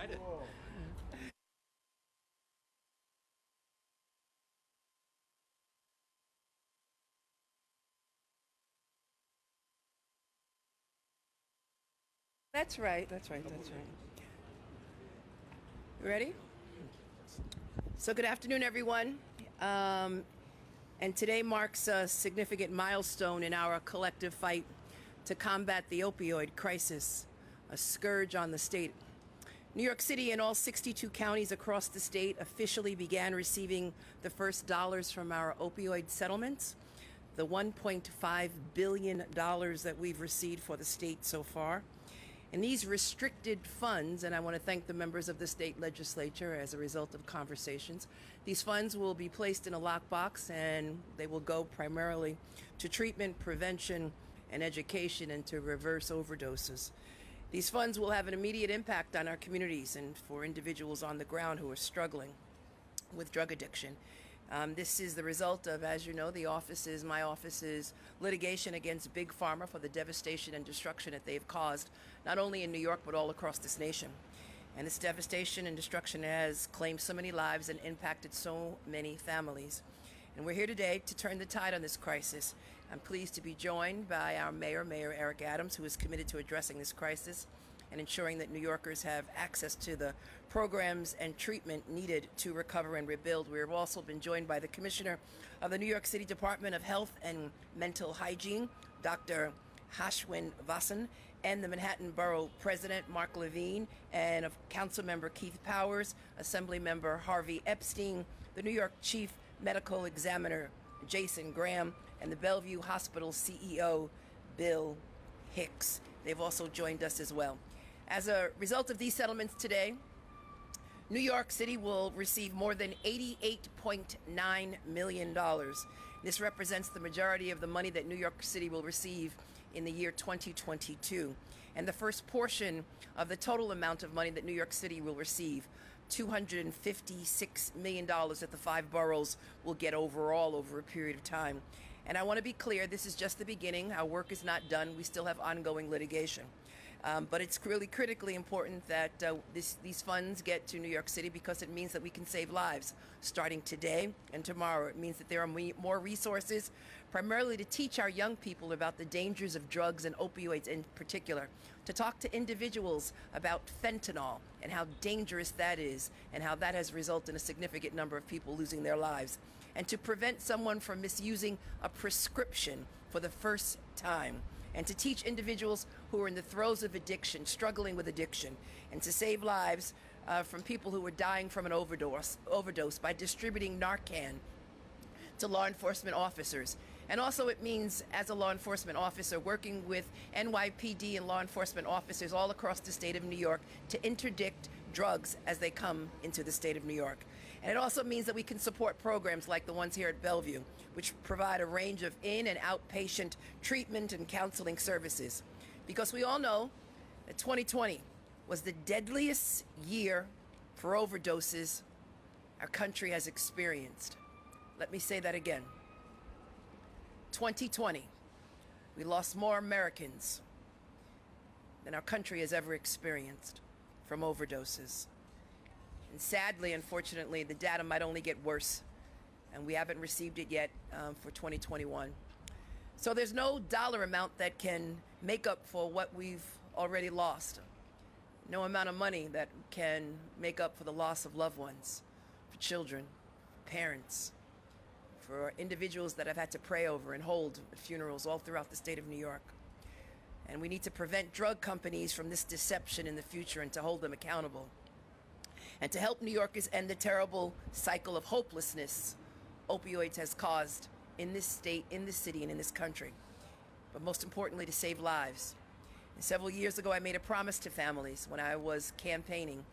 excited. That's right. That's right. That's right. You ready? So, good afternoon, everyone. And today marks a significant milestone in our collective fight to combat the opioid crisis, a scourge on the state. New York City and all 62 counties across the state officially began receiving the first dollars from our opioid settlements, the $1.5 billion that we've received for the state so far. And these restricted funds, and I want to thank the members of the state legislature as a result of conversations, these funds will be placed in a lockbox and they will go primarily to treatment, prevention, and education and to reverse overdoses. These funds will have an immediate impact on our communities and for individuals on the ground who are struggling with drug addiction. This is the result of, as you know, my office's litigation against Big Pharma for the devastation and destruction that they've caused, not only in New York, but all across this nation. And this devastation and destruction has claimed so many lives and impacted so many families. And we're here today to turn the tide on this crisis. I'm pleased to be joined by our Mayor Eric Adams, who is committed to addressing this crisis and ensuring that New Yorkers have access to the programs and treatment needed to recover and rebuild. We have also been joined by the Commissioner of the New York City Department of Health and Mental Hygiene, Dr. Hashwin Vasan, and the Manhattan Borough President, Mark Levine, and of Councilmember Keith Powers, Assemblymember Harvey Epstein, the New York Chief Medical Examiner, Jason Graham, and the Bellevue Hospital CEO, Bill Hicks. They've also joined us as well. As a result of these settlements today, New York City will receive more than $88.9 million. This represents the majority of the money that New York City will receive in the year 2022. And the first portion of the total amount of money that New York City will receive, $256 million that the five boroughs will get overall over a period of time. And I want to be clear, this is just the beginning. Our work is not done. We still have ongoing litigation. But it's really critically important that these funds get to New York City because it means that we can save lives starting today and tomorrow. It means that there are more resources, primarily to teach our young people about the dangers of drugs and opioids in particular, to talk to individuals about fentanyl and how dangerous that is and how that has resulted in a significant number of people losing their lives, and to prevent someone from misusing a prescription for the first time, and to teach individuals who are in the throes of addiction, struggling with addiction, and to save lives from people who are dying from an overdose by distributing Narcan to law enforcement officers. And also it means, as a law enforcement officer, working with NYPD and law enforcement officers all across the state of New York to interdict drugs as they come into the state of New York. And it also means that we can support programs like the ones here at Bellevue, which provide a range of in- and outpatient treatment and counseling services. Because we all know that 2020 was the deadliest year for overdoses our country has experienced. Let me say that again. 2020, we lost more Americans than our country has ever experienced from overdoses. And sadly, unfortunately, the data might only get worse, and we haven't received it yet for 2021. So there's no dollar amount that can make up for what we've already lost. No amount of money that can make up for the loss of loved ones, for children, parents, for individuals that have had to pray over and hold at funerals all throughout the state of New York. And we need to prevent drug companies from this deception in the future and to hold them accountable. And to help New Yorkers end the terrible cycle of hopelessness opioids has caused in this state, in this city, and in this country. But most importantly, to save lives. And several years ago, I made a promise to families when I was campaigning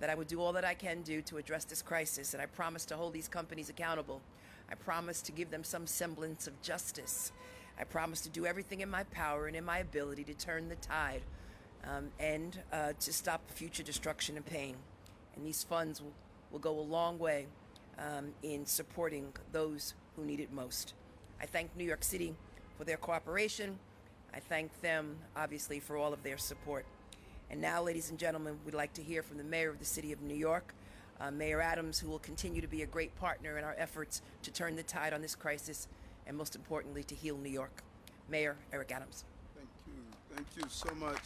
that I would do all that I can do to address this crisis. And I promised to hold these companies accountable. I promised to give them some semblance of justice. I promised to do everything in my power and in my ability to turn the tide and to stop future destruction and pain. And these funds will go a long way in supporting those who need it most. I thank New York City for their cooperation. I thank them, obviously, for all of their support. And now, ladies and gentlemen, we'd like to hear from the mayor of the city of New York, Mayor Adams, who will continue to be a great partner in our efforts to turn the tide on this crisis and, most importantly, to heal New York. Mayor Eric Adams. Thank you. Thank you so much.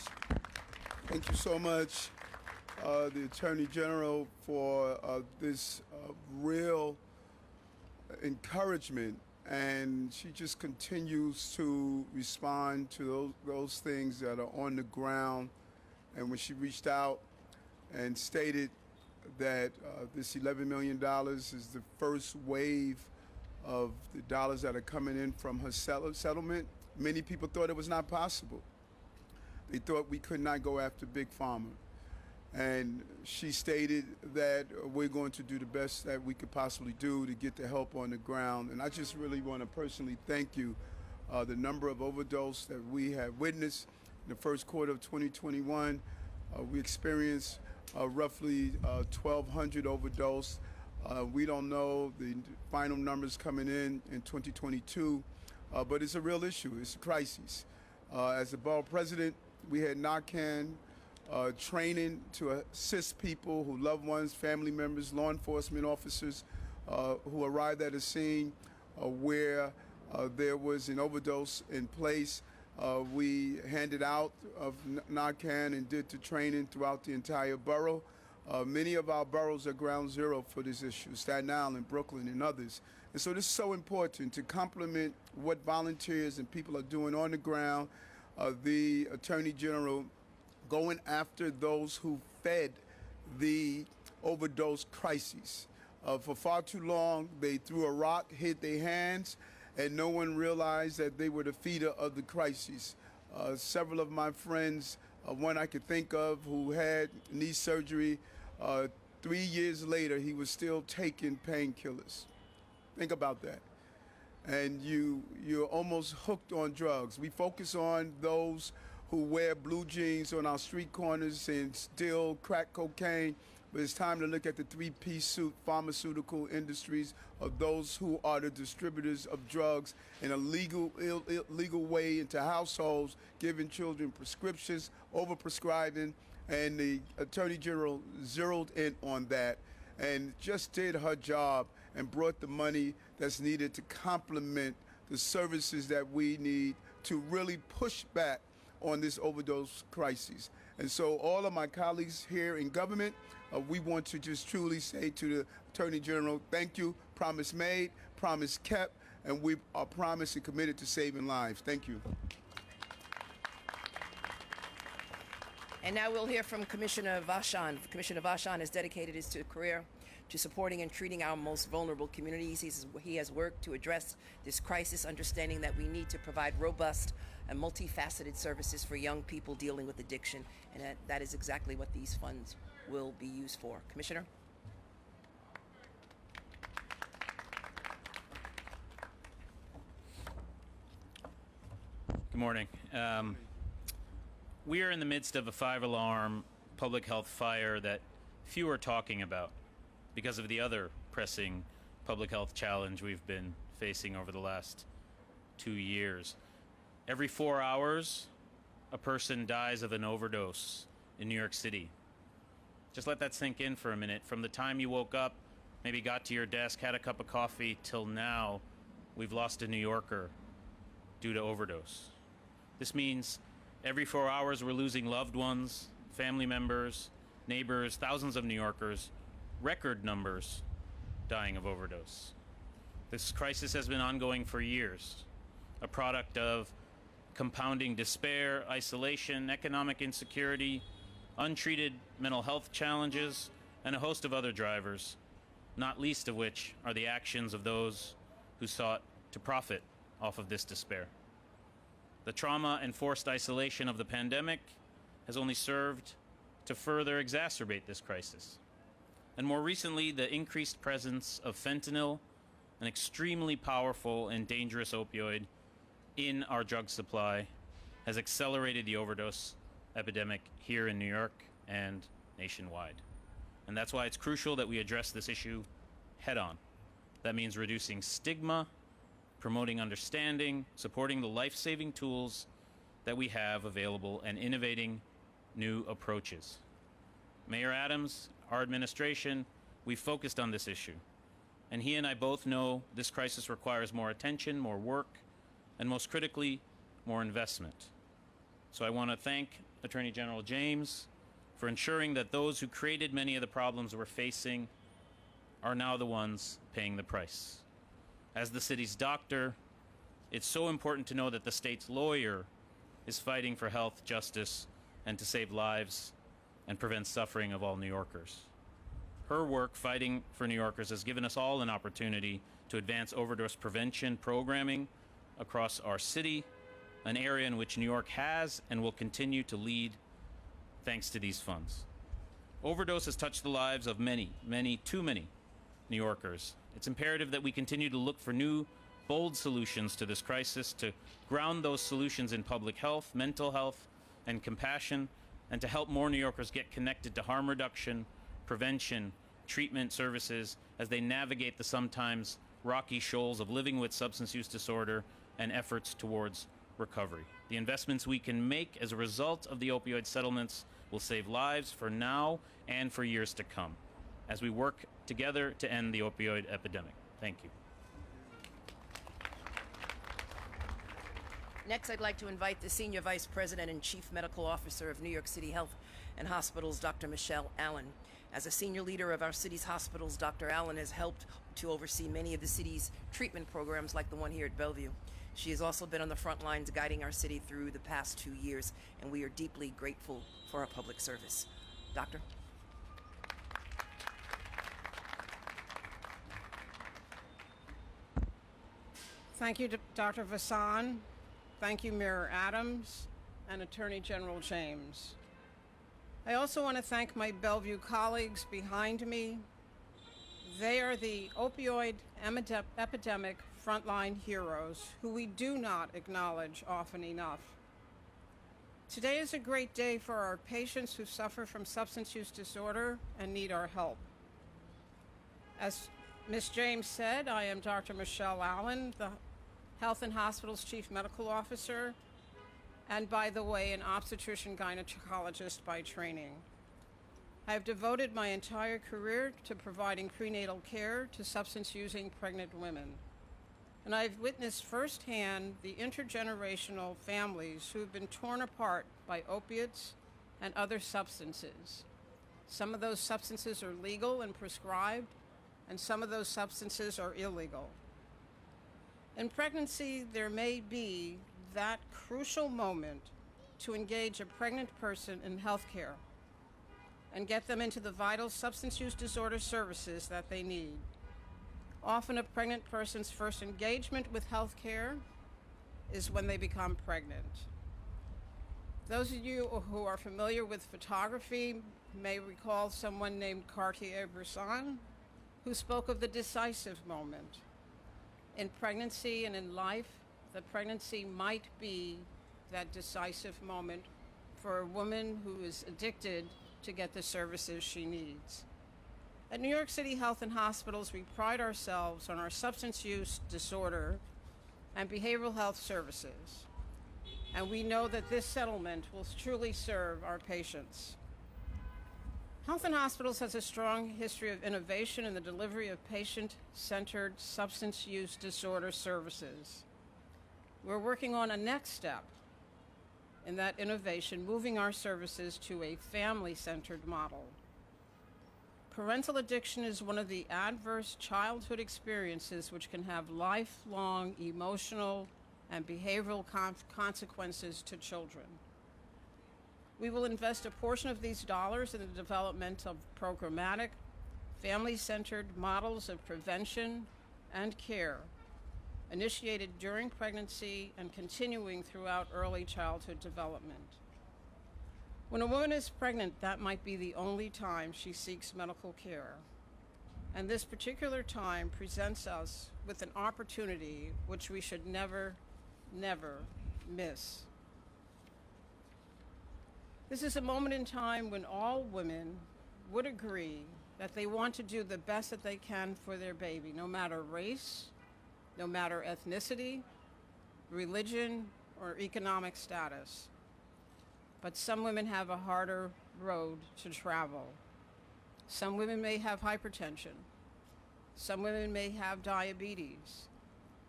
Thank you so much, the Attorney General, for this real encouragement. And she just continues to respond to those things that are on the ground. And when she reached out and stated that this $11 million is the first wave of the dollars that are coming in from her settlement, many people thought it was not possible. They thought we could not go after Big Pharma. And she stated that we're going to do the best that we could possibly do to get the help on the ground. And I just really want to personally thank you. The number of overdose that we have witnessed in the first quarter of 2021, we experienced roughly 1,200 overdose. We don't know the final numbers coming in 2022, but it's a real issue. It's a crisis. As the borough president, we had Narcan training to assist people who loved ones, family members, law enforcement officers who arrived at a scene where there was an overdose in place. We handed out of Narcan and did the training throughout the entire borough. Many of our boroughs are ground zero for this issue, Staten Island, Brooklyn, and others. And so this is so important to complement what volunteers and people are doing on the ground. The Attorney General going after those who fed the overdose crisis. For far too long, they threw a rock, hit their hands, and no one realized that they were the feeder of the crisis. Several of my friends, one I could think of who had knee surgery, 3 years later, he was still taking painkillers. Think about that. And you're almost hooked on drugs. We focus on those who wear blue jeans on our street corners and steal crack cocaine, but it's time to look at the three-piece suit pharmaceutical industries of those who are the distributors of drugs in a legal way into households, giving children prescriptions, overprescribing, and the Attorney General zeroed in on that and just did her job and brought the money that's needed to complement the services that we need to really push back on this overdose crisis. And so all of my colleagues here in government, we want to just truly say to the Attorney General, thank you, promise made, promise kept, and we are promised and committed to saving lives. Thank you. And now we'll hear from Commissioner Vachon. Commissioner Vachon has dedicated his career to supporting and treating our most vulnerable communities. He has worked to address this crisis, understanding that we need to provide robust and multifaceted services for young people dealing with addiction, and that is exactly what these funds will be used for. Commissioner? Good morning. We are in the midst of a 5-alarm public health fire that few are talking about because of the other pressing public health challenge we've been facing over the last 2 years. Every 4 hours, a person dies of an overdose in New York City. Just let that sink in for a minute. From the time you woke up, maybe got to your desk, had a cup of coffee, till now, we've lost a New Yorker due to overdose. This means every 4 hours we're losing loved ones, family members, neighbors, thousands of New Yorkers, record numbers dying of overdose. This crisis has been ongoing for years, a product of compounding despair, isolation, economic insecurity, untreated mental health challenges, and a host of other drivers, not least of which are the actions of those who sought to profit off of this despair. The trauma and forced isolation of the pandemic has only served to further exacerbate this crisis. And more recently, the increased presence of fentanyl, an extremely powerful and dangerous opioid, in our drug supply has accelerated the overdose epidemic here in New York and nationwide. And that's why it's crucial that we address this issue head on. That means reducing stigma, promoting understanding, supporting the life-saving tools that we have available, and innovating new approaches. Mayor Adams, our administration, we focused on this issue, and he and I both know this crisis requires more attention, more work, and most critically, more investment. So I want to thank Attorney General James for ensuring that those who created many of the problems we're facing are now the ones paying the price. As the city's doctor, it's so important to know that the state's lawyer is fighting for health, justice, and to save lives and prevent suffering of all New Yorkers. Her work fighting for New Yorkers has given us all an opportunity to advance overdose prevention programming across our city, an area in which New York has and will continue to lead thanks to these funds. Overdose has touched the lives of many, too many New Yorkers. It's imperative that we continue to look for new, bold solutions to this crisis, to ground those solutions in public health, mental health, and compassion, and to help more New Yorkers get connected to harm reduction, prevention, treatment services as they navigate the sometimes rocky shoals of living with substance use disorder and efforts towards recovery. The investments we can make as a result of the opioid settlements will save lives for now and for years to come as we work together to end the opioid epidemic. Thank you. Next, I'd like to invite the Senior Vice President and Chief Medical Officer of New York City Health and Hospitals, Dr. Michelle Allen. As a senior leader of our city's hospitals, Dr. Allen has helped to oversee many of the city's treatment programs like the one here at Bellevue. She has also been on the front lines guiding our city through the past 2 years, and we are deeply grateful for her public service. Doctor? Thank you, Dr. Vassan. Thank you, Mayor Adams and Attorney General James. I also want to thank my Bellevue colleagues behind me. They are the opioid epidemic frontline heroes who we do not acknowledge often enough. Today is a great day for our patients who suffer from substance use disorder and need our help. As Ms. James said, I am Dr. Michelle Allen, the Health and Hospitals Chief Medical Officer, and by the way, an obstetrician gynecologist by training. I have devoted my entire career to providing prenatal care to substance-using pregnant women. And I've witnessed firsthand the intergenerational families who've been torn apart by opiates and other substances. Some of those substances are legal and prescribed, and some of those substances are illegal. In pregnancy, there may be that crucial moment to engage a pregnant person in healthcare and get them into the vital substance use disorder services that they need. Often a pregnant person's first engagement with healthcare is when they become pregnant. Those of you who are familiar with photography may recall someone named Cartier-Bresson, who spoke of the decisive moment. In pregnancy and in life, the pregnancy might be that decisive moment for a woman who is addicted to get the services she needs. At New York City Health and Hospitals, we pride ourselves on our substance use disorder and behavioral health services. And we know that this settlement will truly serve our patients. Health and Hospitals has a strong history of innovation in the delivery of patient-centered substance use disorder services. We're working on a next step in that innovation, moving our services to a family-centered model. Parental addiction is one of the adverse childhood experiences which can have lifelong emotional and behavioral consequences to children. We will invest a portion of these dollars in the development of programmatic, family-centered models of prevention and care, initiated during pregnancy and continuing throughout early childhood development. When a woman is pregnant, that might be the only time she seeks medical care. And this particular time presents us with an opportunity which we should never, never miss. This is a moment in time when all women would agree that they want to do the best that they can for their baby, no matter race, no matter ethnicity, religion, or economic status. but some women have a harder road to travel. Some women may have hypertension. Some women may have diabetes.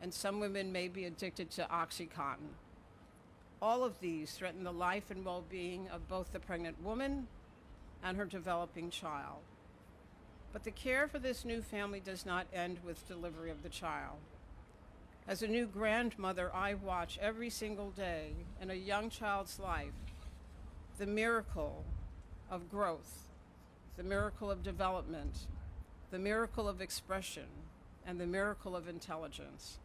And some women may be addicted to OxyContin. All of these threaten the life and well-being of both the pregnant woman and her developing child. But the care for this new family does not end with delivery of the child. As a new grandmother, I watch every single day in a young child's life the miracle of growth, the miracle of development, the miracle of expression, and the miracle of intelligence.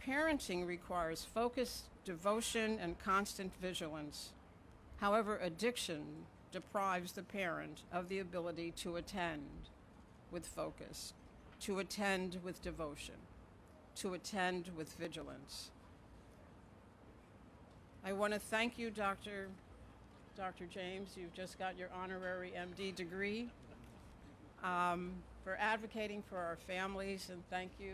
Parenting requires focus, devotion, and constant vigilance. However, addiction deprives the parent of the ability to attend with focus, to attend with devotion, to attend with vigilance. I want to thank you, Dr. James. You've just got your honorary MD degree, for advocating for our families, and thank you,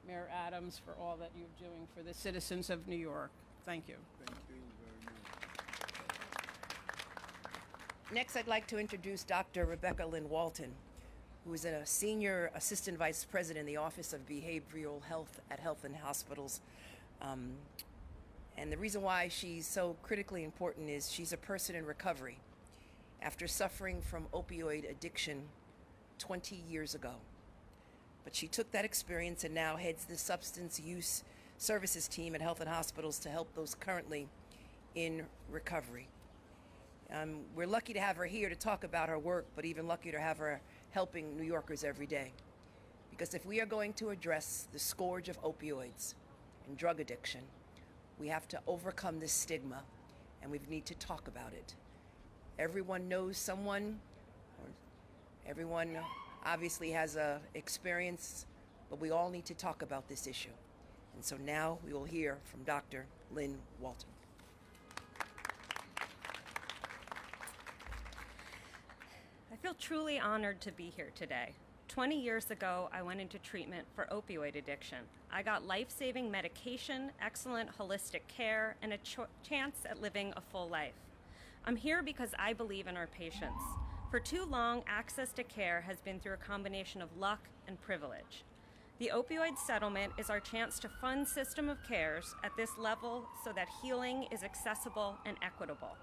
Mayor Adams, for all that you're doing for the citizens of New York. Thank you. Thank you very much. Next, I'd like to introduce Dr. Rebecca Lynn Walton, who is a Senior Assistant Vice President in the Office of Behavioral Health at Health and Hospitals. And the reason why she's so critically important is she's a person in recovery after suffering from opioid addiction 20 years ago. But she took that experience and now heads the substance use services team at Health and Hospitals to help those currently in recovery. We're lucky to have her here to talk about her work, but even luckier to have her helping New Yorkers every day. Because if we are going to address the scourge of opioids and drug addiction, we have to overcome this stigma, and we need to talk about it. Everyone knows someone, or everyone obviously has a experience, but we all need to talk about this issue. And so now we will hear from Dr. Lynn Walton. I feel truly honored to be here today. 20 years ago, I went into treatment for opioid addiction. I got life-saving medication, excellent holistic care, and a chance at living a full life. I'm here because I believe in our patients. For too long, access to care has been through a combination of luck and privilege. The opioid settlement is our chance to fund system of cares at this level so that healing is accessible and equitable.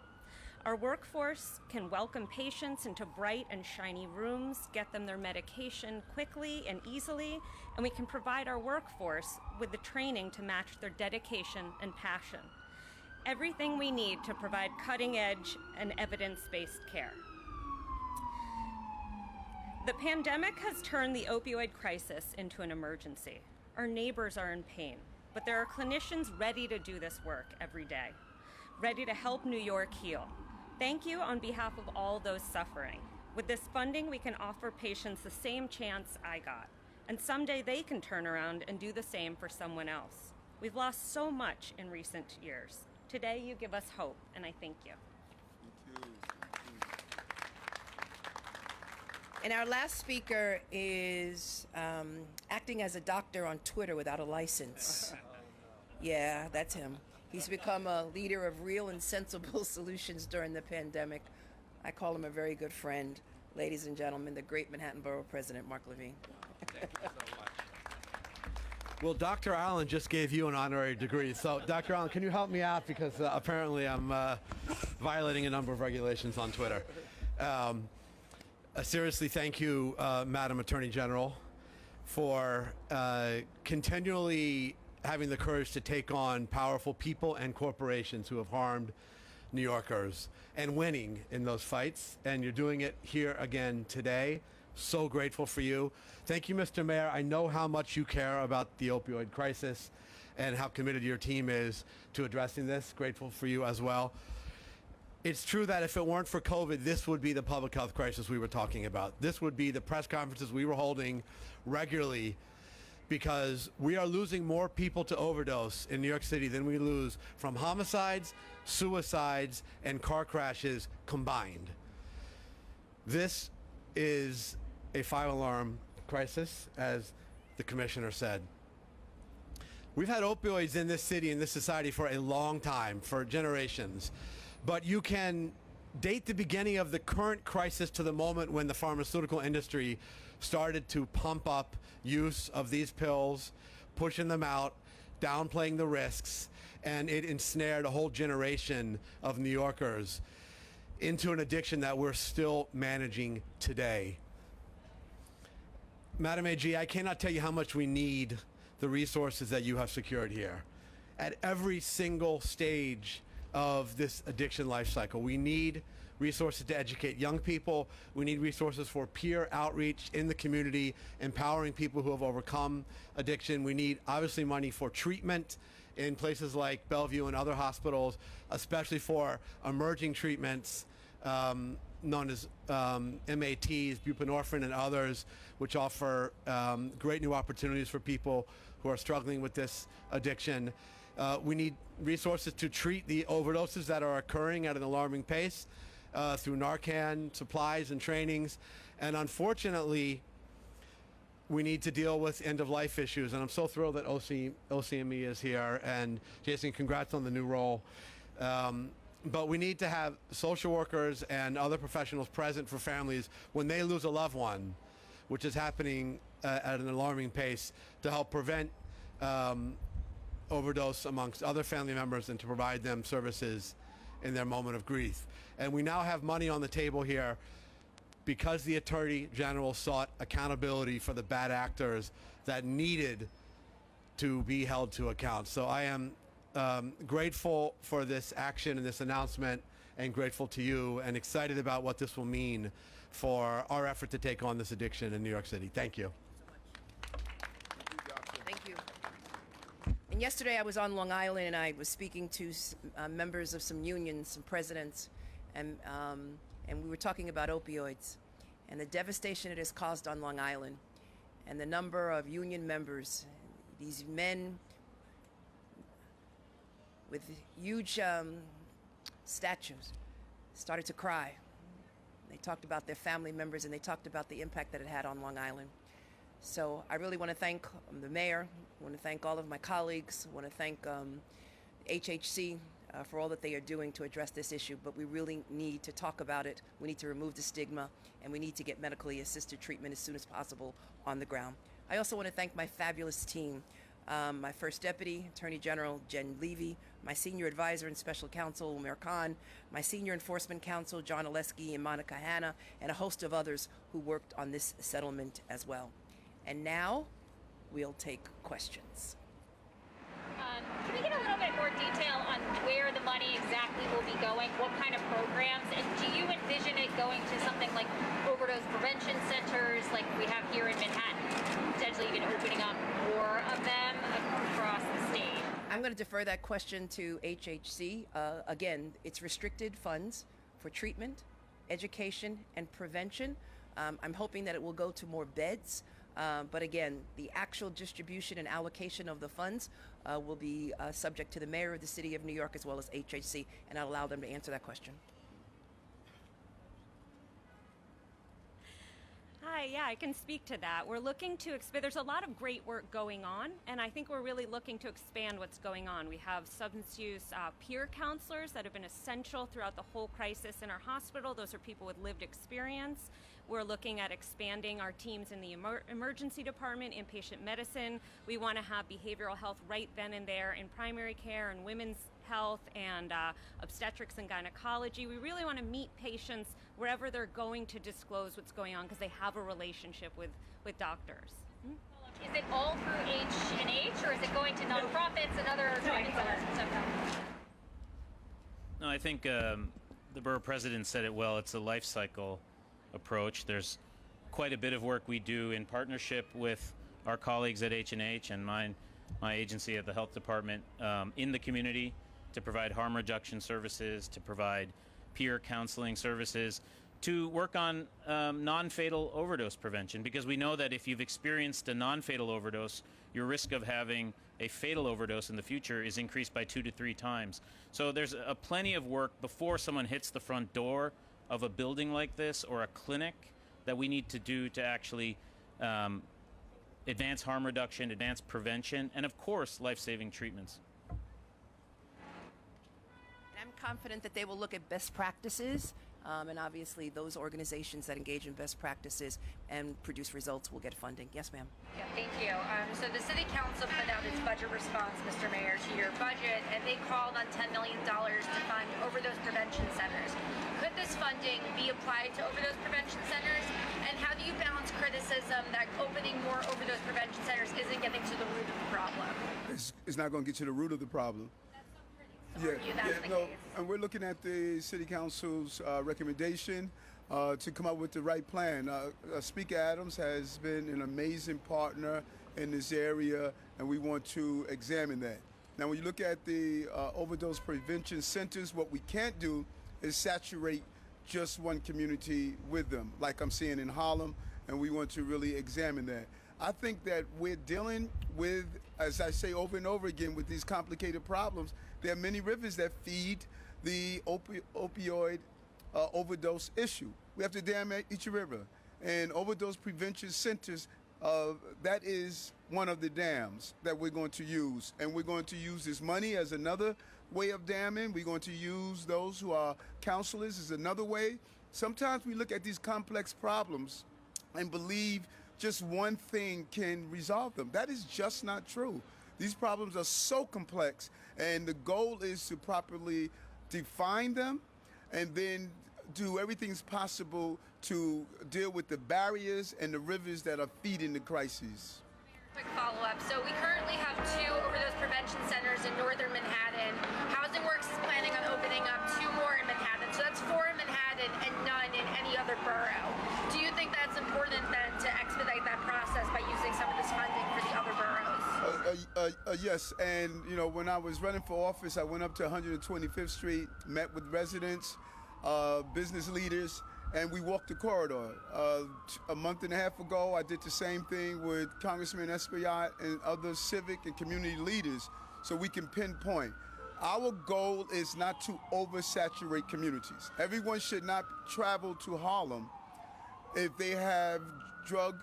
Our workforce can welcome patients into bright and shiny rooms, get them their medication quickly and easily, and we can provide our workforce with the training to match their dedication and passion. Everything we need to provide cutting-edge and evidence-based care. The pandemic has turned the opioid crisis into an emergency. Our neighbors are in pain, but there are clinicians ready to do this work every day, ready to help New York heal. Thank you on behalf of all those suffering. With this funding, we can offer patients the same chance I got, and someday they can turn around and do the same for someone else. We've lost so much in recent years. Today, you give us hope, and I thank you. Thank you. And our last speaker is acting as a doctor on Twitter without a license. Yeah, that's him. He's become a leader of real and sensible solutions during the pandemic. I call him a very good friend. Ladies and gentlemen, the great Manhattan Borough President, Mark Levine. Thank you so much. Well, Dr. Allen just gave you an honorary degree. So, Dr. Allen, can you help me out? Because apparently I'm violating a number of regulations on Twitter. Seriously, thank you, Madam Attorney General, for continually having the courage to take on powerful people and corporations who have harmed New Yorkers and winning in those fights. And you're doing it here again today. So grateful for you. Thank you, Mr. Mayor. I know how much you care about the opioid crisis and how committed your team is to addressing this. Grateful for you as well. It's true that if it weren't for COVID, this would be the public health crisis we were talking about. This would be the press conferences we were holding regularly, because we are losing more people to overdose in New York City than we lose from homicides, suicides, and car crashes combined. This is a five-alarm crisis, as the commissioner said. We've had opioids in this city, in this society, for a long time, for generations. but you can date the beginning of the current crisis to the moment when the pharmaceutical industry started to pump up use of these pills, pushing them out, downplaying the risks, and it ensnared a whole generation of New Yorkers into an addiction that we're still managing today. Madam AG, I cannot tell you how much we need the resources that you have secured here. At every single stage of this addiction life cycle, we need resources to educate young people. We need resources for peer outreach in the community, empowering people who have overcome addiction. We need, obviously, money for treatment in places like Bellevue and other hospitals, especially for emerging treatments known as MATs, buprenorphine and others, which offer great new opportunities for people who are struggling with this addiction. We need resources to treat the overdoses that are occurring at an alarming pace through Narcan supplies and trainings. And unfortunately, we need to deal with end-of-life issues. And I'm so thrilled that OCME is here. And Jason, congrats on the new role. But we need to have social workers and other professionals present for families when they lose a loved one, which is happening at an alarming pace, to help prevent overdose amongst other family members and to provide them services in their moment of grief. And we now have money on the table here because the Attorney General sought accountability for the bad actors that needed to be held to account. So I am grateful for this action and this announcement, and grateful to you, and excited about what this will mean for our effort to take on this addiction in New York City. Thank you. Thank you. And yesterday I was on Long Island and I was speaking to members of some unions, some presidents, and we were talking about opioids and the devastation it has caused on Long Island, and the number of union members, these men with huge statues, started to cry. They talked about their family members and they talked about the impact that it had on Long Island. So I really want to thank the mayor, I want to thank all of my colleagues, I want to thank HHC for all that they are doing to address this issue, but we really need to talk about it. We need to remove the stigma, and we need to get medically assisted treatment as soon as possible on the ground. I also want to thank my fabulous team. My First Deputy, Attorney General Jen Levy, my Senior Advisor and Special Counsel, Umair Khan, my Senior Enforcement Counsel, John Oleski and Monica Hanna, and a host of others who worked on this settlement as well. And now, we'll take questions. Can we get a little bit more detail on where the money exactly will be going, what kind of programs, and do you envision it going to something like overdose prevention centers like we have here in Manhattan, potentially even opening up more of them across the state? I'm going to defer that question to HHC. Again, it's restricted funds for treatment, education, and prevention. I'm hoping that it will go to more beds. But again, the actual distribution and allocation of the funds will be subject to the mayor of the city of New York as well as HHC, and I'll allow them to answer that question. Hi, yeah, I can speak to that. We're looking to expand. There's a lot of great work going on, and I think we're really looking to expand what's going on. We have substance use peer counselors that have been essential throughout the whole crisis in our hospital. Those are people with lived experience. We're looking at expanding our teams in the emergency department, inpatient medicine. We want to have behavioral health right then and there in primary care and women's health and obstetrics and gynecology. We really want to meet patients wherever they're going to disclose what's going on because they have a relationship with doctors. Is it all through H&H, or is it going to nonprofits and other treatment centers? No, I think the borough president said it well. It's a life cycle approach. There's quite a bit of work we do in partnership with our colleagues at H&H and my agency at the health department in the community to provide harm reduction services, to provide peer counseling services, to work on non-fatal overdose prevention, because we know that if you've experienced a non-fatal overdose, your risk of having a fatal overdose in the future is increased by 2 to 3 times. So there's plenty of work before someone hits the front door of a building like this or a clinic that we need to do to actually advance harm reduction, advance prevention, and of course, life-saving treatments. I'm confident that they will look at best practices, and obviously those organizations that engage in best practices and produce results will get funding. Yes, ma'am. Yeah, thank you. So the City Council put out its budget response, Mr. Mayor, to your budget, and they called on $10 million to fund overdose prevention centers. Could this funding be applied to overdose prevention centers? And how do you balance criticism that opening more overdose prevention centers isn't getting to the root of the problem? It's not going to get to the root of the problem. And we're looking at the City Council's recommendation to come up with the right plan. Speaker Adams has been an amazing partner in this area, and we want to examine that. Now, when you look at the overdose prevention centers, what we can't do is saturate just one community with them, like I'm seeing in Harlem, and we want to really examine that. I think that we're dealing with, as I say over and over again, with these complicated problems. There are many rivers that feed the opioid overdose issue. We have to dam each river. And overdose prevention centers, that is one of the dams that we're going to use. And we're going to use this money as another way of damming. We're going to use those who are counselors as another way. Sometimes we look at these complex problems and believe just one thing can resolve them. That is just not true. These problems are so complex, and the goal is to properly define them and then do everything possible to deal with the barriers and the rivers that are feeding the crises. Quick follow-up. So we currently have 2 overdose prevention centers in northern Manhattan. Housing Works is planning on opening up 2 more in Manhattan. So that's 4 in Manhattan and none in any other borough. Do you think that's important then to expedite that process by using some of this funding for the other boroughs? Yes, and you know, when I was running for office, I went up to 125th Street, met with residents, business leaders, and we walked the corridor. A month and a half ago, I did the same thing with Congressman Espaillat and other civic and community leaders so we can pinpoint. Our goal is not to oversaturate communities. Everyone should not travel to Harlem if they have drug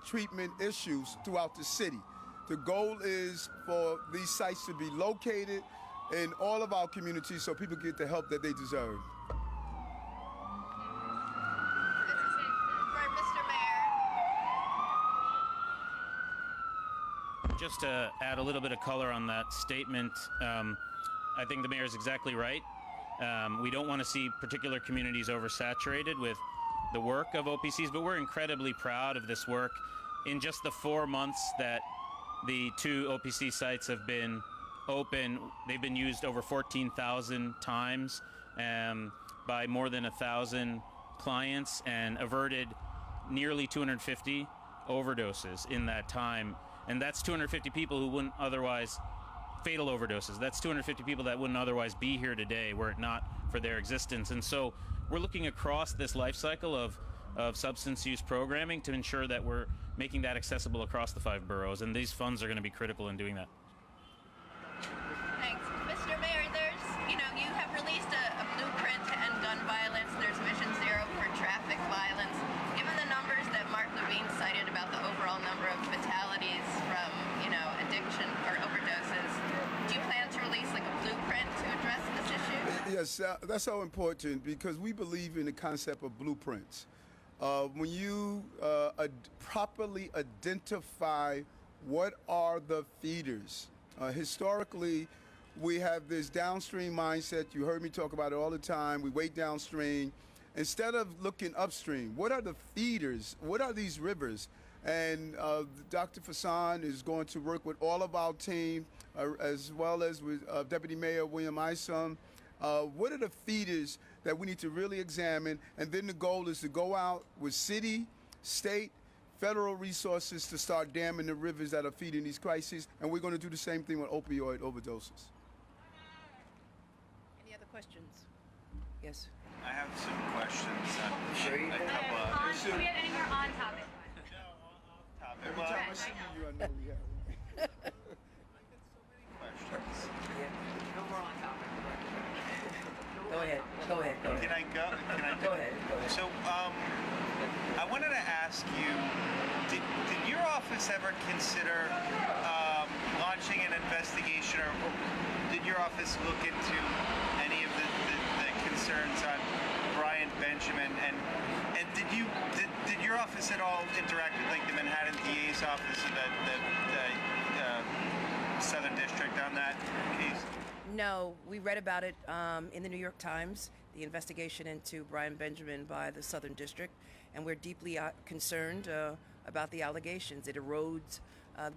treatment issues throughout the city. The goal is for these sites to be located in all of our communities so people get the help that they deserve. Just to add a little bit of color on that statement, I think the mayor is exactly right. We don't want to see particular communities oversaturated with the work of OPCs, but we're incredibly proud of this work. In just the 4 months that the 2 OPC sites have been open, they've been used over 14,000 times by more than 1,000 clients and averted nearly 250 overdoses in that time. And that's 250 people who wouldn't otherwise, fatal overdoses. That's 250 people that wouldn't otherwise be here today were it not for their existence. And so we're looking across this life cycle of substance use programming to ensure that we're making that accessible across the 5 boroughs. And these funds are going to be critical in doing that. Thanks. Mr. Mayor, you have released a blueprint to end gun violence. There's Mission Zero for traffic violence. Given the numbers that Mark Levine cited about the overall number of fatalities from, addiction or overdoses, do you plan to release like a blueprint to address this issue? Yes, that's so important because we believe in the concept of blueprints. When you properly identify what are the feeders, historically, we have this downstream mindset. You heard me talk about it all the time. We wait downstream. Instead of looking upstream, what are the feeders? What are these rivers? And Dr. Fasson is going to work with all of our team, as well as with Deputy Mayor William Isom. What are the feeders that we need to really examine? And then the goal is to go out with city, state, federal resources to start damming the rivers that are feeding these crises. And we're going to do the same thing with opioid overdoses. Any other questions? Yes. I have some questions. Sure you do. Do we have any more on topic? No, off topic. Every Well, time I see you, I know we have. questions. No more on topic. Go ahead. Can I go? Go ahead. So, I wanted to ask you, did your office ever consider launching an investigation, or did your office look into any of concerns on Brian Benjamin, and did your office at all interact with like the Manhattan DA's office and the Southern District on that case? No, we read about it in the New York Times, the investigation into Brian Benjamin by the Southern District, and we're deeply concerned about the allegations. It erodes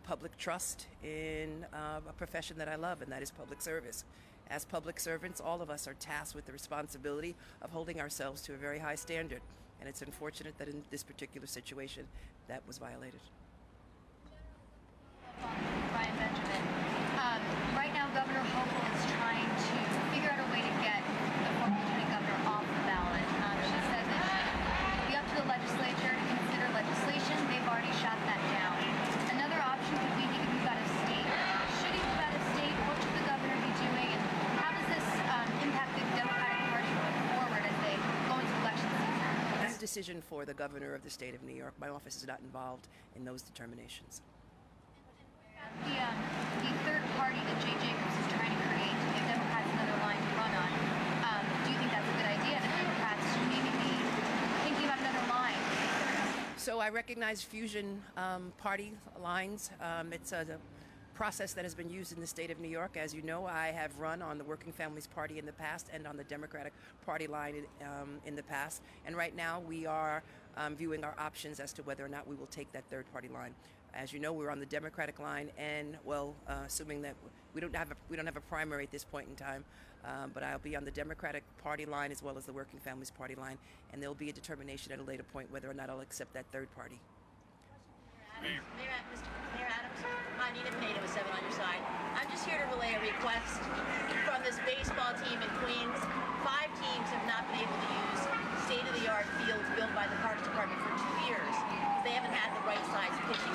public trust in a profession that I love, and that is public service. As public servants, all of us are tasked with the responsibility of holding ourselves to a very high standard, and it's unfortunate that in this particular situation that was violated. Brian Benjamin. Right now, Governor Hochul is trying to figure out a way to get the former lieutenant governor off the ballot. She says that it'll be up to the legislature to consider legislation. They've already shot that down. Another option could be he could move out of state. Should he move out of state? What should the governor be doing? And how does this impact the Democratic Party going forward as they go into election season? That's a decision for the governor of the state of New York. My office is not involved in those determinations. The third party that Jay Jacobs is trying to create to give Democrats another line to run on, do you think that's a good idea? That Democrats should maybe be thinking about another line? So I recognize fusion party lines. It's a process that has been used in the state of New York. As you know, I have run on the Working Families Party in the past and on the Democratic Party line in the past. And right now we are viewing our options as to whether or not we will take that third party line. As you know, we're on the Democratic line, and assuming that we don't have a primary at this point in time, but I'll be on the Democratic Party line as well as the Working Families Party line, and there'll be a determination at a later point whether or not I'll accept that third party. Mayor Adams, hi, Nina Pineda with 7 on your side. I'm just here to relay a request from this baseball team in Queens. 5 teams have not been able to use state-of-the-art fields built by the Parks Department for 2 years. They haven't had the right size pitching.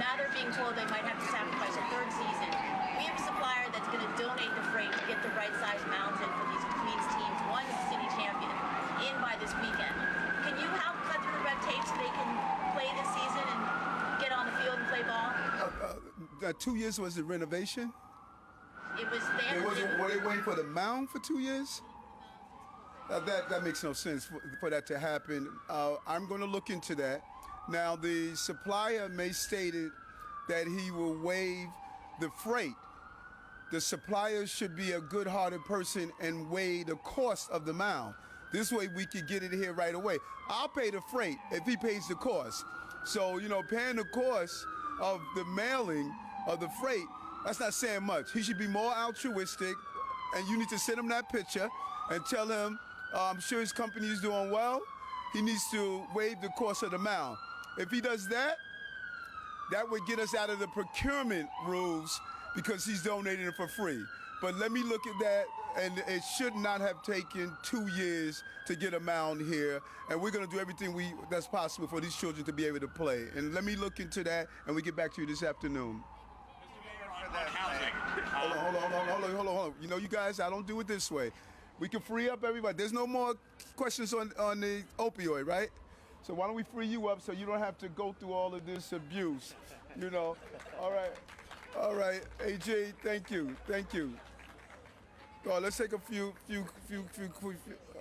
Now they're being told they might have to sacrifice a third season. We have a supplier that's going to donate the freight to get the right size mounted for these Queens teams, one city champion, in by this weekend. Can you help cut through the red tape so they can play this season and get on the field and play ball? 2 years was the renovation? It was Were they waiting for the mound for 2 years? That makes no sense for that to happen. I'm going to look into that. Now, the supplier may stated that he will waive the freight. The supplier should be a good-hearted person and weigh the cost of the mound. This way we could get it here right away. I'll pay the freight if he pays the cost. So, paying the cost of the mailing of the freight, that's not saying much. He should be more altruistic, and you need to send him that picture and tell him, I'm sure his company is doing well. He needs to waive the cost of the mound. If he does that, that would get us out of the procurement rules because he's donating it for free. But let me look at that, and it should not have taken 2 years to get a mound here, and we're going to do everything that's possible for these children to be able to play. And let me look into that, and we get back to you this afternoon. Hold on. You guys, I don't do it this way. We can free up everybody. There's no more questions on the opioid, right? So why don't we free you up so you don't have to go through all of this abuse, All right, AJ, thank you. Let's take a few.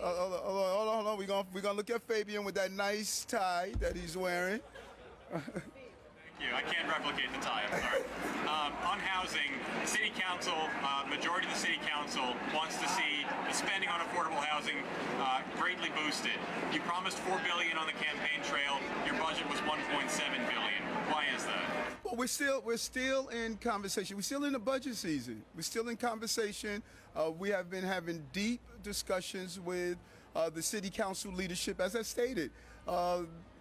Hold on. We're gonna look at Fabian with that nice tie that he's wearing. Thank you. I can't replicate the tie. I'm sorry. On housing, the City Council, majority of the City Council wants to see the spending on affordable housing greatly boosted. You promised $4 billion on the campaign trail. Your budget was $1.7 billion. Why is that? Well, we're still in conversation. We're still in the budget season. We're still in conversation. We have been having deep discussions with the City Council leadership, as I stated.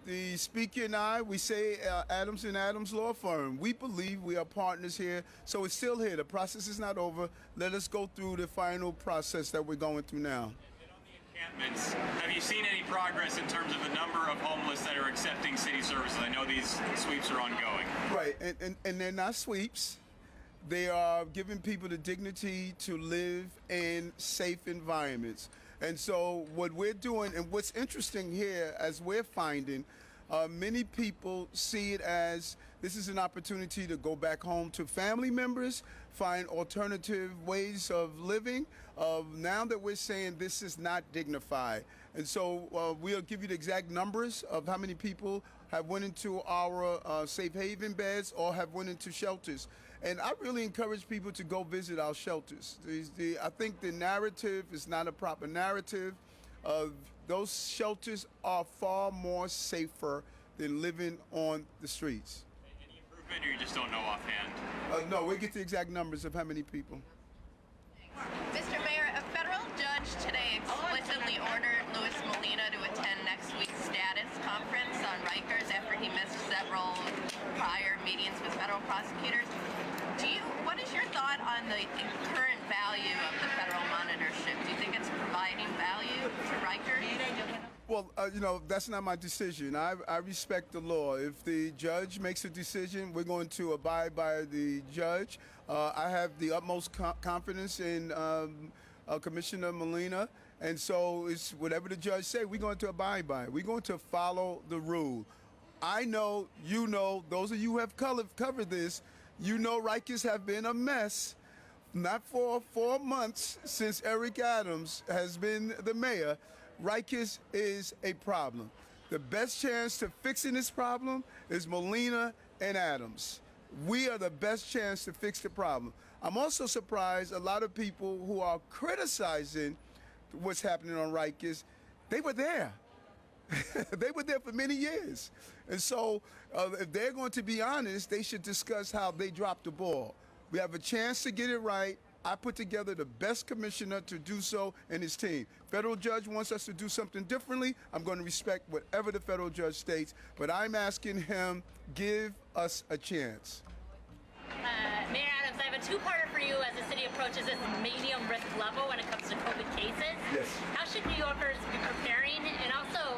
The Speaker and I, we say Adams and Adams Law Firm. We believe we are partners here, so it's still here. The process is not over. Let us go through the final process that we're going through now. Encampments, have you seen any progress in terms of the number of homeless that are accepting city services? I know these sweeps are ongoing. Right, and they're not sweeps. They are giving people the dignity to live in safe environments. And so what we're doing, and what's interesting here, as we're finding, Many people see it as this is an opportunity to go back home to family members, find alternative ways of living. Now that we're saying this is not dignified. And so we'll give you the exact numbers of how many people have went into our safe haven beds or have went into shelters. And I really encourage people to go visit our shelters. I think the narrative is not a proper narrative. Those shelters are far more safer than living on the streets. Any improvement, or you just don't know offhand? No, we'll get the exact numbers of how many people. Mr. Mayor, a federal judge today explicitly ordered Luis Molina to attend next week's status conference on Rikers after he missed several prior meetings with federal prosecutors. What is your thought on the current value of the federal monitorship? Do you think it's providing value to Rikers? Well, that's not my decision. I respect the law. If the judge makes a decision, we're going to abide by the judge. I have the utmost confidence in Commissioner Molina, and so it's whatever the judge say, we're going to abide by it. We're going to follow the rule. I know, you know, those of you who have covered this, you know Rikers have been a mess, not for 4 months since Eric Adams has been the mayor. Rikers is a problem. The best chance to fixing this problem is Molina and Adams. We are the best chance to fix the problem. I'm also surprised a lot of people who are criticizing what's happening on Rikers, they were there. They were there for many years. And so if they're going to be honest, they should discuss how they dropped the ball. We have a chance to get it right. I put together the best commissioner to do so and his team. Federal judge wants us to do something differently. I'm going to respect whatever the federal judge states, but I'm asking him, give us a chance. Mayor Adams, I have a two-parter for you as the city approaches this medium risk level when it comes to COVID cases. Yes. How should New Yorkers be preparing? And also,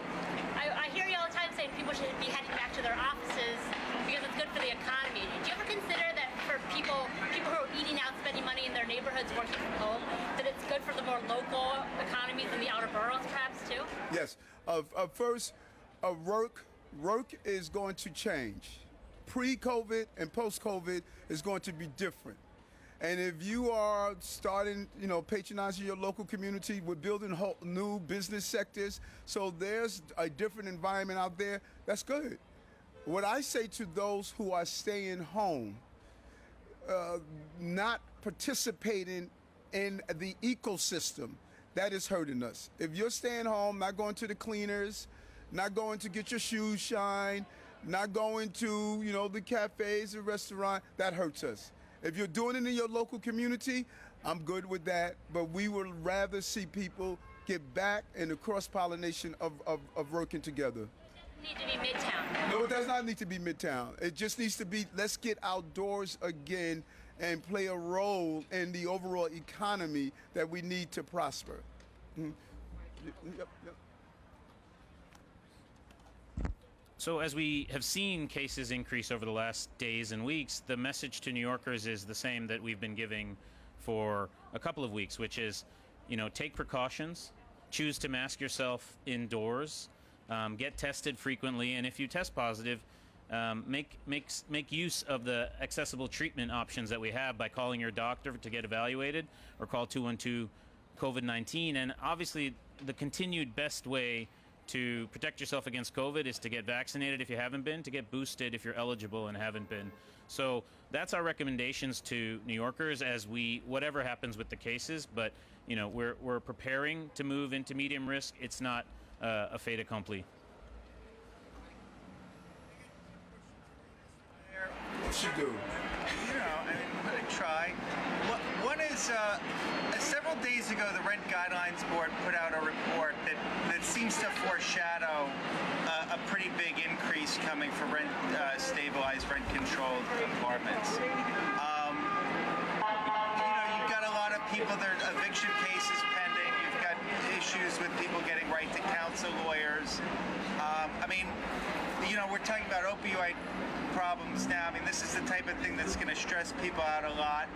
I hear you all the time saying people should be heading back to their offices because it's good for the economy. Do you ever consider that for people who are eating out, spending money in their neighborhoods, working from home, that it's good for the more local economies in the outer boroughs perhaps too? Yes. First, work is going to change. Pre-COVID and post-COVID is going to be different. And if you are starting, patronizing your local community, we're building new business sectors. So there's a different environment out there. That's good. What I say to those who are staying home, not participating in the ecosystem, that is hurting us. If you're staying home, not going to the cleaners, not going to get your shoes shined, not going to, the cafes, the restaurant, that hurts us. If you're doing it in your local community, I'm good with that, but we would rather see people get back in the cross-pollination of working together. Need to be Midtown. No, it does not need to be Midtown. It just needs to be, let's get outdoors again and play a role in the overall economy that we need to prosper. Yep. So as we have seen cases increase over the last days and weeks, the message to New Yorkers is the same that we've been giving for a couple of weeks, which is, take precautions, choose to mask yourself indoors, get tested frequently, and if you test positive, make use of the accessible treatment options that we have by calling your doctor to get evaluated or call 212 COVID-19. And obviously, the continued best way to protect yourself against COVID is to get vaccinated if you haven't been, to get boosted if you're eligible and haven't been. So that's our recommendations to New Yorkers as whatever happens with the cases. But we're preparing to move into medium risk. It's not a fait accompli. What you do? I try. One is, several days ago, the Rent Guidelines Board put out a report that seems to foreshadow a pretty big increase coming for stabilized, rent-controlled apartments. You've got a lot of people, there are eviction cases pending. You've got issues with people getting right to counsel lawyers. We're talking about opioid problems now. This is the type of thing that's going to stress people out a lot.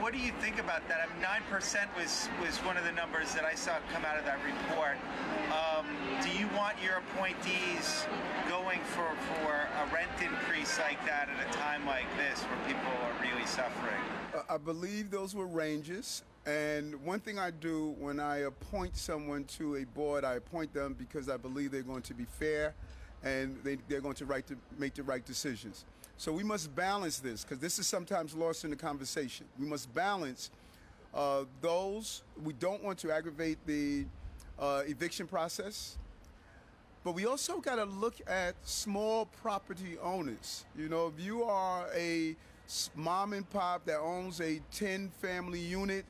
What do you think about that? 9% was one of the numbers that I saw come out of that report. Do you want want your appointees going for a rent increase like that at a time like this where people are really suffering? I believe those were ranges. And one thing I do when I appoint someone to a board, I appoint them because I believe they're going to be fair and they're going to make the right decisions. So we must balance this, because this is sometimes lost in the conversation. We must balance those. We don't want to aggravate the eviction process, but we also got to look at small property owners. You know, if you are a mom and pop that owns a 10-family unit,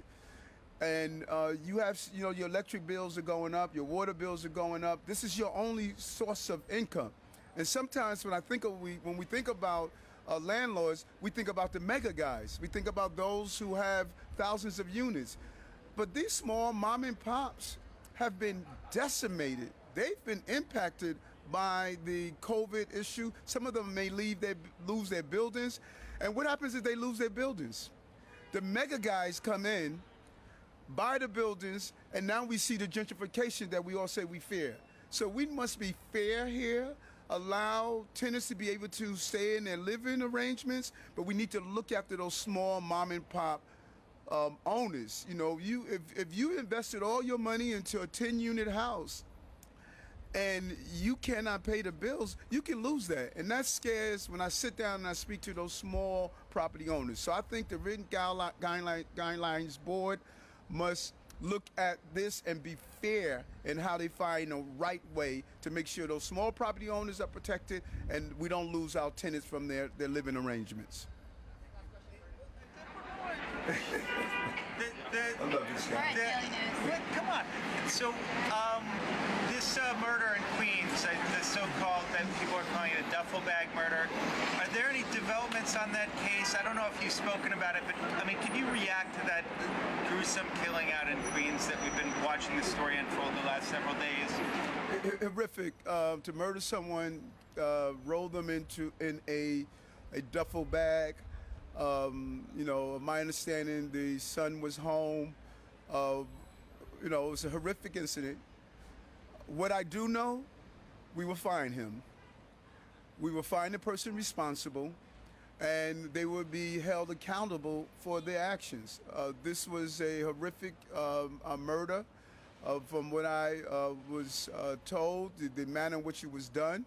and you have, you know, your electric bills are going up, your water bills are going up. This is your only source of income. And sometimes when we think about landlords, we think about the mega guys. We think about those who have thousands of units. But these small mom and pops have been decimated. They've been impacted by the COVID issue. Some of them may lose their buildings. And what happens if they lose their buildings? The mega guys come in, buy the buildings, and now we see the gentrification that we all say we fear. So we must be fair here, allow tenants to be able to stay in their living arrangements, but we need to look after those small mom and pop owners. You know, if you invested all your money into a 10-unit house and you cannot pay the bills, you can lose that. And that scares when I sit down and I speak to those small property owners. So I think the written guidelines board must look at this and be fair in how they find the right way to make sure those small property owners are protected and we don't lose our tenants from their living arrangements. I love this guy. Come on. So, this murder in Queens, the so-called, that people are calling it a Duffel Bag Murder, are there any developments on that case? I don't know if you've spoken about it, but, I mean, can you react to that gruesome killing out in Queens that we've been watching the story unfold the last several days? Horrific. To murder someone, roll them in a duffel bag. You know, my understanding, the son was home. You know, it was a horrific incident. What I do know, we will find him. We will find the person responsible, and they will be held accountable for their actions. This was a horrific murder. From what I was told, the manner in which it was done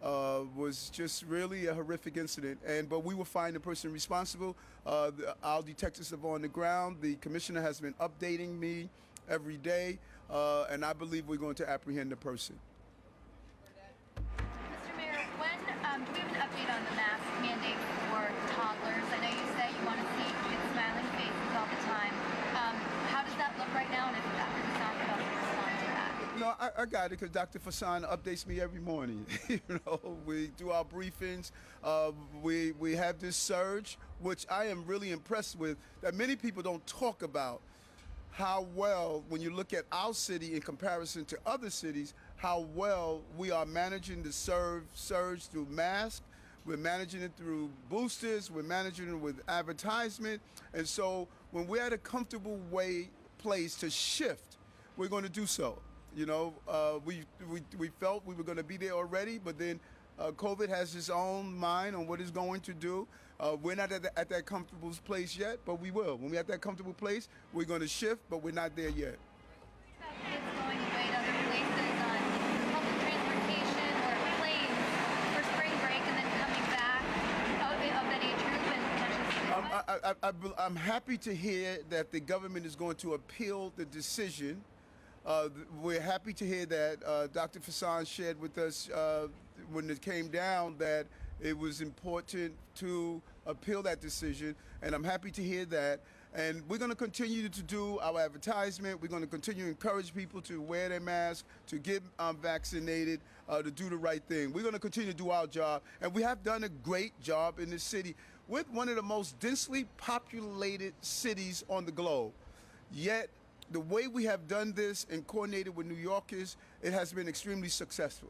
was just really a horrific incident. But we will find the person responsible. Our detectives are on the ground. The commissioner has been updating me every day, and I believe we're going to apprehend the person. Mr. Mayor, when do we have an update on the mask mandate for toddlers? I know you say you want to see kids smiling faces all the time. How does that look right now, and if Dr. Hassan could also respond to that? No, I got it, because Dr. Fassan updates me every morning. You know, we do our briefings. We have this surge, which I am really impressed with, that many people don't talk about. How well, when you look at our city in comparison to other cities, how well we are managing the surge through masks. We're managing it through boosters. We're managing it with advertisement. And so when we're at a comfortable place to shift, we're going to do so. You know, we felt we were going to be there already, but then COVID has its own mind on what it's going to do. We're not at that comfortable place yet, but we will. When we're at that comfortable place, we're going to shift, but we're not there yet. Kids going away to other places on public transportation or planes for spring break and then coming back of that age group and potentially. I'm happy to hear that the government is going to appeal the decision. We're happy to hear that Dr. Fassan shared with us when it came down that it was important to appeal that decision, and I'm happy to hear that. And we're going to continue to do our advertisement. We're going to continue to encourage people to wear their mask, to get vaccinated, to do the right thing. We're going to continue to do our job, and we have done a great job in this city. We're one of the most densely populated cities on the globe. Yet, the way we have done this and coordinated with New Yorkers, it has been extremely successful.